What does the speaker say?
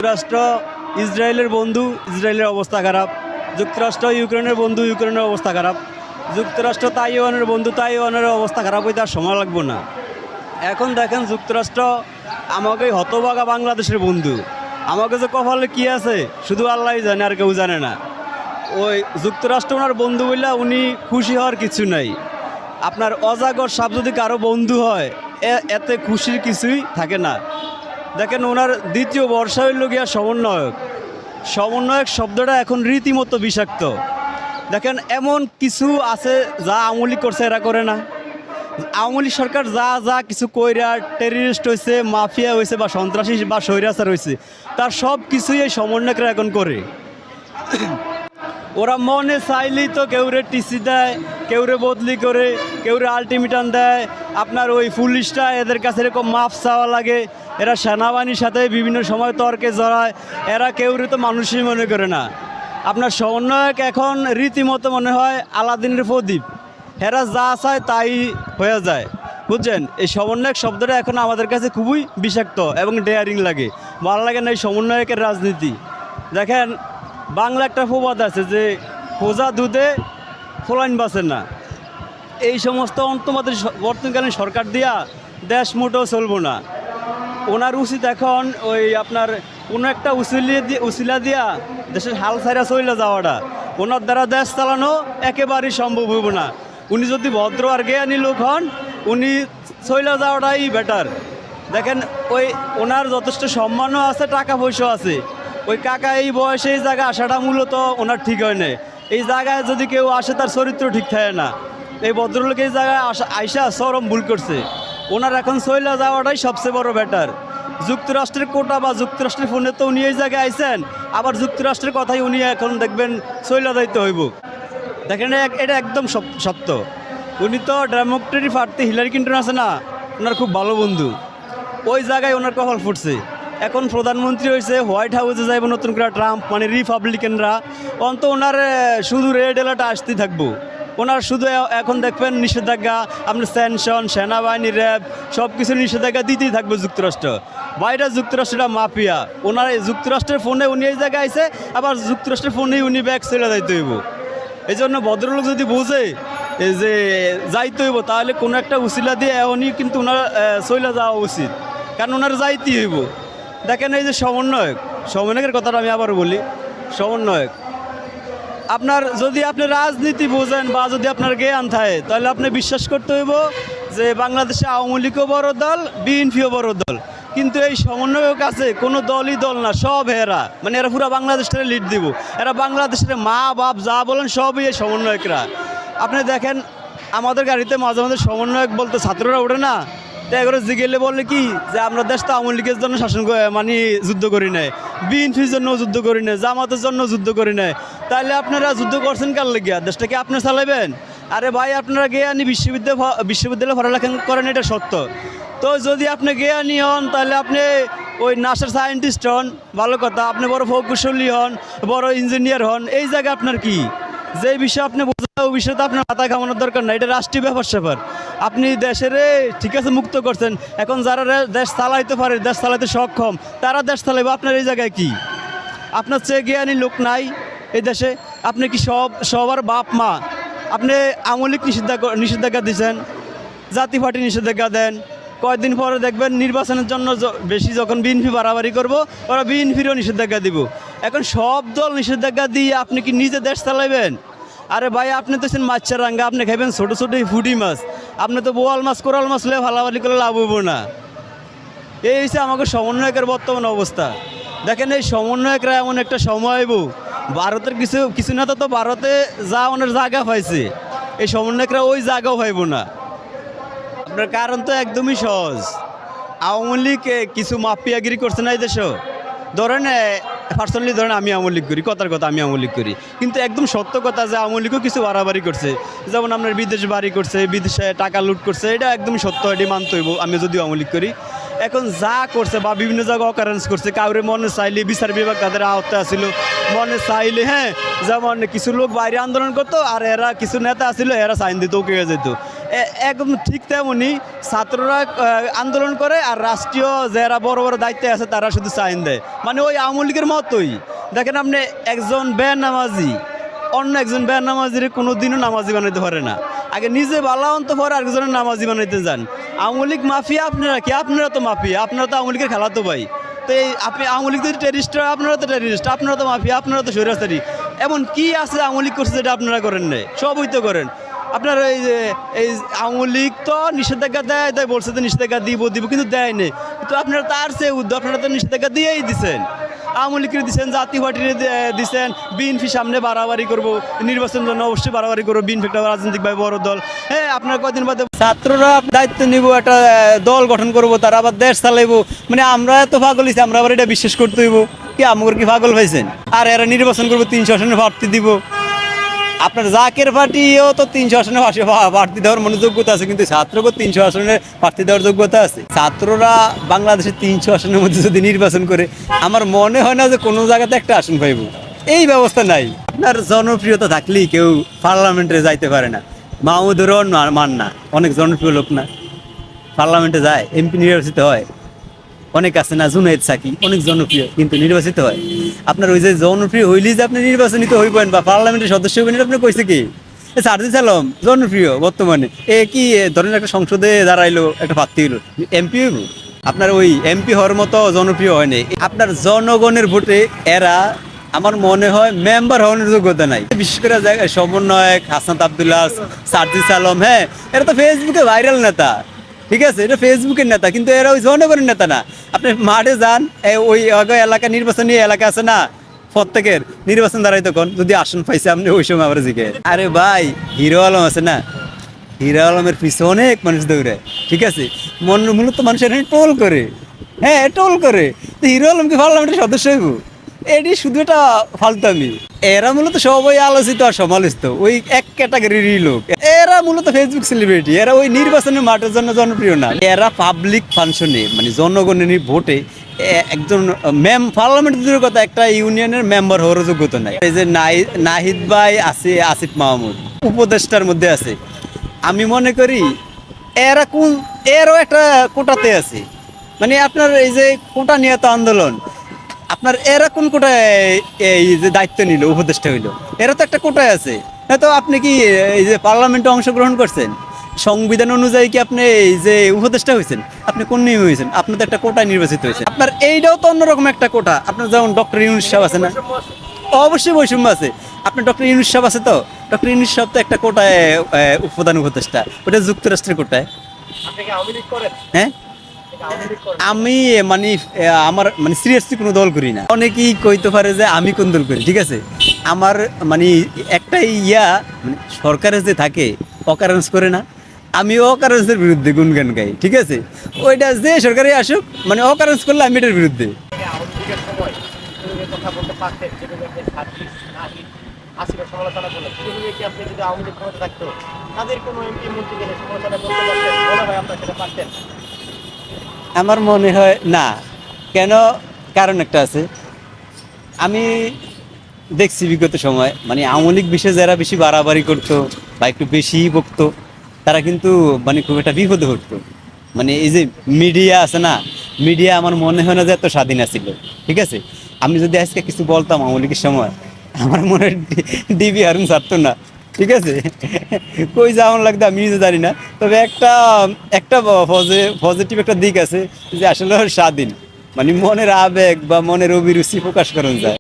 যুক্তরাষ্ট্র ইসরায়েলের বন্ধু, ইসরায়েলের অবস্থা খারাপ। যুক্তরাষ্ট্র ইউক্রেনের বন্ধু, ইউক্রেনের অবস্থা খারাপ। যুক্তরাষ্ট্র তাইওয়ানের বন্ধু, তাইওয়ানের অবস্থা খারাপ হইতে আর সময় লাগবে না। এখন দেখেন যুক্তরাষ্ট্র আমাকে হতভাগা বাংলাদেশের বন্ধু। আমাকে যে কপালে কী আছে শুধু আল্লাহই জানে, আর কেউ জানে না। ওই যুক্তরাষ্ট্র ওনার বন্ধু বললে উনি খুশি হওয়ার কিছু নাই। আপনার অজাগর সাপ যদি কারো বন্ধু হয় এতে খুশির কিছুই থাকে না। দেখেন ওনার দ্বিতীয় বর্ষা হইল গিয়া সমন্বয়ক। সমন্বয়ক শব্দটা এখন রীতিমতো বিষাক্ত। দেখেন এমন কিছু আছে যা আওয়ামী লীগ করছে এরা করে না। আওয়ামী লীগ সরকার যা যা কিছু কইরা টেররিস্ট হয়েছে, মাফিয়া হয়েছে বা সন্ত্রাসী বা স্বৈরাচার হয়েছে, তার সব কিছুই এই সমন্বয়করা এখন করে। ওরা মনে চাইলেই তো কেউরে টিসি দেয়, কেউরে বদলি করে, কেউরে আলটিমেটাম দেয়। আপনার ওই পুলিশটা এদের কাছে এরকম মাফ চাওয়া লাগে। এরা সেনাবাহিনীর সাথে বিভিন্ন সময় তর্কে জড়ায়। এরা কেউরে তো মানুষই মনে করে না। আপনার সমন্বয়ক এখন রীতিমতো মনে হয় আলাদিনের প্রদীপ। এরা যা চায় তাই হয়ে যায়, বুঝছেন। এই সমন্বয়ক শব্দটা এখন আমাদের কাছে খুবই বিষাক্ত এবং ডেয়ারিং লাগে। ভালো লাগে না এই সমন্বয়কের রাজনীতি। দেখেন বাংলা একটা প্রবাদ আছে যে খোঁজা দুধে ফোলাইন বাঁচে না। এই সমস্ত অন্তর্বর্তী বর্তমানকালীন সরকার দিয়া দেশ মোটেও চলবো না। ওনার উচিত এখন ওই আপনার কোনো একটা উসিলা দিয়া দেশের হাল ছাইরা চলে যাওয়াটা। ওনার দ্বারা দেশ চালানো একেবারেই সম্ভব হইব না। উনি যদি ভদ্র আর জ্ঞানী লোক হন, উনি চলে যাওয়াটাই বেটার। দেখেন ওই ওনার যথেষ্ট সম্মানও আছে, টাকা পয়সাও আছে। ওই কাকা এই বয়সে এই জায়গায় আসাটা মূলত ওনার ঠিক হয় না। এই জায়গায় যদি কেউ আসে তার চরিত্র ঠিক থাকে না। এই ভদ্রলোক এই জায়গায় আইসা চরম ভুল করছে। ওনার এখন চলে যাওয়াটাই সবচেয়ে বড় বেটার। যুক্তরাষ্ট্রের কোটা বা যুক্তরাষ্ট্রের ফোনে তো উনি এই জায়গায় আইসেন, আবার যুক্তরাষ্ট্রের কথাই উনি এখন দেখবেন চলে যাইতে হইব। দেখেন এটা একদম সত্য। উনি তো ডেমোক্রেটিক পার্টি হিলারি ক্লিন্টন আছে না, ওনার খুব ভালো বন্ধু। ওই জায়গায় ওনার কপাল ফুটছে। এখন প্রধানমন্ত্রী হয়েছে, হোয়াইট হাউসে যাইব নতুন করে ট্রাম্প, মানে রিপাবলিকানরা। অন্ত ওনার শুধু রেড অ্যালার্ট আসতেই থাকবো। ওনার শুধু এখন দেখবেন নিষেধাজ্ঞা, আপনার স্যাংশন, সেনাবাহিনী, র্যাব সব কিছু নিষেধাজ্ঞা দিতেই থাকবে যুক্তরাষ্ট্র। বাইরে যুক্তরাষ্ট্রটা মাফিয়া। ওনার যুক্তরাষ্ট্রের ফোনে উনি এই জায়গায় আইসে, আবার যুক্তরাষ্ট্রের ফোনেই উনি ব্যাগ চলে যাইতে হইব। এই জন্য ভদ্রলোক যদি বোঝে এই যে যাইতে হইব, তাহলে কোনো একটা উসিলা দিয়ে উনি কিন্তু ওনার চলে যাওয়া উচিত, কারণ ওনার যাইতেই হইব। দেখেন এই যে সমন্বয়কের কথাটা আমি আবার বলি। সমন্বয়ক আপনার যদি আপনি রাজনীতি বোঝেন বা যদি আপনার জ্ঞান থাকে, তাহলে আপনি বিশ্বাস করতে হইব যে বাংলাদেশে আওয়ামী লীগও বড় দল, বিএনপিও বড় দল। কিন্তু এই সমন্বয়ক আছে কোনো দলই দল না, সব এরা, মানে এরা পুরো বাংলাদেশটারে লিড দিব। এরা বাংলাদেশের মা বাপ যা বলেন সবই এই সমন্বয়করা। আপনি দেখেন আমাদের গাড়িতে মাঝে মাঝে সমন্বয়ক বলতে ছাত্ররা ওঠে না, তো এগুলো জিগেলে বলে কি যে আমরা দেশ তো আওয়ামী লীগের জন্য শাসন মানে যুদ্ধ করি নাই, বিএনপির জন্য যুদ্ধ করি নাই, জামাতের জন্য যুদ্ধ করি নাই। তাহলে আপনারা যুদ্ধ করছেন কার লেগিয়া? দেশটাকে আপনি চালাবেন? আরে ভাই আপনারা জ্ঞানী বিশ্ববিদ্যালয়ে পড়ালেখা করেন, এটা সত্য। তো যদি আপনি জ্ঞানী হন, তাহলে আপনি ওই নাসার সায়েন্টিস্ট হন, ভালো কথা। আপনি বড় প্রকৌশলী হন, বড় ইঞ্জিনিয়ার হন, এই জায়গায় আপনার কি? যে বিষয়ে আপনি বোঝেন ওই বিষয়ে তো আপনার মাথা ঘামানোর দরকার না। এটা রাষ্ট্রীয় ব্যাপার। আপনি দেশের ঠিক আছে মুক্ত করছেন, এখন যারা দেশ চালাইতে পারে, দেশ চালাইতে সক্ষম, তারা দেশ চালাইবে। আপনার এই জায়গায় কি? আপনার চেয়ে জ্ঞানী লোক নাই এই দেশে? আপনি কি সবার বাপ মা? আপনি আওয়ামী লীগ নিষেধাজ্ঞা দিচ্ছেন, জাতীয় পার্টি নিষেধাজ্ঞা দেন। কয়েকদিন পরে দেখবেন নির্বাচনের জন্য বেশি যখন বিএনপি বাড়াবাড়ি করবো, ওরা বিএনপিরও নিষেধাজ্ঞা দিব। এখন সব দল নিষেধাজ্ঞা দিয়ে আপনি কি নিজে দেশ চালাইবেন? আরে ভাই আপনি তো মাছের রাঙ্গা, আপনি খাইবেন ছোটো ছোটো ফুটি মাছ। আপনি তো বোয়াল মাছ, কোরাল মাছ হলে ভালাভালি করে লাভ হইব না। এই হচ্ছে আমাকে সমন্বয়কের বর্তমান অবস্থা। দেখেন এই সমন্বয়করা এমন একটা সময় হইব, ভারতের কিছু নেতা তো ভারতে যা ওনার জায়গা পাইছে, এই সমন্বয়করা ওই জায়গাও পাইব না। আপনার কারণ তো একদমই সহজ। আওয়ামী লীগ কিছু মাফিয়াগিরি করছে না এই দেশে। ধরেন পার্সোনালি ধরেন আমি আওয়ামী লীগ করি, কথার কথা আমি আওয়ামী লীগ করি, কিন্তু একদম সত্য কথা যে আওয়ামী লীগও কিছু বাড়াবাড়ি করছে। যেমন আপনার বিদেশ বাড়ি করছে, বিদেশে টাকা লুট করছে, এটা একদমই সত্য, এটি মানতে হইব আমি যদি আওয়ামী লীগ করি। এখন যা করছে বা বিভিন্ন জায়গায় অকারেন্স করছে, কাউরে মনে চাইলে বিচার বিভাগ তাদের আওতায় আসিল, মনে চাইলে যেমন কিছু লোক বাইরে আন্দোলন করতো, আর এরা কিছু নেতা আসিল, এরা সাইন দিত, ওকে যেত। একদম ঠিক তেমনই ছাত্ররা আন্দোলন করে আর রাষ্ট্রীয় যারা বড় বড় দায়িত্বে আছে তারা শুধু সাইন দেয়, মানে ওই আওয়ামী লীগের মতোই। দেখেন আপনি একজন বেনামাজি অন্য একজন বেনামাজির কোনো দিনও নামাজি বানাইতে পারে না, আগে নিজে ভালো অন্ত পরে আরেকজনের নামাজি বানাইতে যান। আওয়ামী লীগ মাফিয়া আপনারা কি? আপনারা তো মাফিয়া, আপনারা তো আওয়ামী লীগের খেলাতো ভাই। তো এই আপনি আওয়ামী লীগ যদি টেরিস্ট হয়, আপনারা তো টেরিস্ট, আপনারা তো মাফিয়া, আপনারা তো স্বৈরাচারী। এমন কি আছে আওয়ামী লীগ করছে যেটা আপনারা করেন না? সবই তো করেন আপনারা। এই আওয়ামী লীগ তো নিষেধাজ্ঞা দেয়, তাই বলছে তো নিষেধাজ্ঞা দিব কিন্তু দেয় নেই। কিন্তু আপনারা তার চেয়ে উদ্যোগ, আপনারা তো নিষেধাজ্ঞা দিয়েই দিচ্ছেন। আওয়ামী লীগের দিচ্ছেন, জাতীয় পার্টির দিচ্ছেন, বিএনপি সামনে বাড়াবাড়ি করবো, নির্বাচনের জন্য অবশ্যই বাড়াবাড়ি করবো, বিএনপি একটা রাজনৈতিকভাবে বড় দল। হ্যাঁ, আপনার কদিন বাদে ছাত্ররা দায়িত্ব নিব, একটা দল গঠন করবো, তারা আবার দেশ চালাইবো। মানে আমরা এত পাগল হয়েছি, আমরা আবার এটা বিশ্বাস করতে হইব কি? আমার কি পাগল হয়েছেন? আর এরা নির্বাচন করবো, 300 আসনে প্রার্থী দিব। আপনার জাকের পার্টিও তো 300 আসনে প্রার্থী দেওয়ার যোগ্যতা আছে, কিন্তু ছাত্রকে 300 আসনে প্রার্থী দেওয়ার যোগ্যতা আছে। ছাত্ররা বাংলাদেশের 300 আসনের মধ্যে যদি নির্বাচন করে, আমার মনে হয় না যে কোনো জায়গাতে একটা আসন পাইব। এই ব্যবস্থা নাই। আপনার জনপ্রিয়তা থাকলেই কেউ পার্লামেন্টে যাইতে পারে না। মাহমুদুর রহমান মান না, অনেক জনপ্রিয় লোক না, পার্লামেন্টে যায়, এমপি নির্বাচিত হয়। অনেক আছে না, জুনায়েদ সাকি অনেক জনপ্রিয়, কিন্তু নির্বাচিত হয়। আপনার ওই যে জনপ্রিয় হইলেই যে আপনি নির্বাচনিত হইবেন বা পার্লামেন্টের সদস্য হইবেন, আপনি কইছে কি? সারজিস আলম জনপ্রিয় বর্তমানে, কি ধরেন একটা সংসদে দাঁড়াইলো, একটা প্রার্থী হইলো, এমপি হইব? আপনার ওই এমপি হওয়ার মতো জনপ্রিয় হয়নি। আপনার জনগণের ভোটে এরা আমার মনে হয় মেম্বার হওয়ার যোগ্যতা নাই। বিশেষ করে সমন্বয়ক হাসনাত আব্দুল্লাহ, সারজিস আলম, হ্যাঁ এরা তো ফেসবুকে ভাইরাল নেতা, ঠিক আছে, এটা ফেসবুকের নেতা, কিন্তু এরা ওই জনগণের নেতা না। আপনি মাঠে যান, ওই এলাকা নির্বাচনী এলাকা আছে না, প্রত্যেকের নির্বাচন দাঁড়াই তখন যদি আসন পাইছে আপনি ওই সময় আবার জিকে, আরে ভাই হিরো আলম আছে না, হিরো আলমের পিছনে অনেক মানুষ দৌড়ে, ঠিক আছে, মূলত মানুষের টোল করে, হ্যাঁ টোল করে। তো হিরো আলমকে পার্লামেন্টের সদস্য হইব, এটি শুধু একটা ফালতামি। এরা মূলত সবাই আলোচিত আর সমালোচিত ওই এক ক্যাটাগরির লোক। এরা মূলত ফেসবুক সেলিব্রিটি, এরা ওই নির্বাচনের মাঠের জন্য জনপ্রিয় না। এরা পাবলিক ফাংশনে, মানে জনগণের ভোটে একজন পার্লামেন্ট দূরের কথা, একটা ইউনিয়নের মেম্বার হওয়ার যোগ্যতা নাই। এই যে নাহিদ ভাই আছে, আসিফ মাহমুদ উপদেষ্টার মধ্যে আছে, আমি মনে করি এরও একটা কোটাতে আছে। মানে আপনার এই যে কোটা নিয়ে তো আন্দোলন, আপনার এরা কোন কোটায় এই যে দায়িত্ব নিল, উপদেষ্টা হইলো, এরা তো একটা কোটায় আছে। তো আপনি কি এই যে পার্লামেন্টে অংশগ্রহণ করছেন, সংবিধান অনুযায়ী কি আপনি এই যে উপদেষ্টা হয়েছেন? আপনি কোন নিয়মে হয়েছেন? আপনি তো একটা কোটায় নির্বাচিত হয়েছেন। আপনার এইটাও তো অন্যরকম একটা কোটা। আপনার যেমন ডক্টর ইউনূস সাহেব আছে না, অবশ্যই বৈষম্য আছে। আপনার ডক্টর ইউনূস সাহেব আছে, তো ডক্টর ইউনূস সাহেব তো একটা কোটায় প্রধান উপদেষ্টা, ওটা যুক্তরাষ্ট্রের কোটায়। হ্যাঁ, আমি মানে আমার মানে সিরিয়াসলি কোনো দল করি না। অনেকেই কইতে পারে যে আমি কোন দল করি, ঠিক আছে, আমার মানে একটাই মানে সরকারের যে থাকে অকারেন্স করে না, আমি অকারেন্সের বিরুদ্ধে গুনগান গাই, ঠিক আছে, ওইটা যে সরকারে আসুক, মানে অকারেন্স করলে আমি এটার বিরুদ্ধে। আমার মনে হয় না। কেন? কারণ একটা আছে। আমি দেখছি বিগত সময়, মানে আওয়ামী লীগ বিষয়ে যারা বেশি বাড়াবাড়ি করতো বা একটু বেশিই বকতো, তারা কিন্তু মানে খুব একটা বিপদে পড়তো। মানে এই যে মিডিয়া আছে না, মিডিয়া আমার মনে হয় না যে এত স্বাধীন আছিল, ঠিক আছে। আমি যদি আজকে কিছু বলতাম আওয়ামী লীগের সময়, আমার মনে হয় ডিবি হারুন ছাড়তো না, ঠিক আছে। কই যাওয়ান লাগতো আমি নিজে জানি না, তবে একটা একটা পজিটিভ একটা দিক আছে যে আসলে স্বাধীন, মানে মনের আবেগ বা মনের অভিরুচি প্রকাশ করা যায়।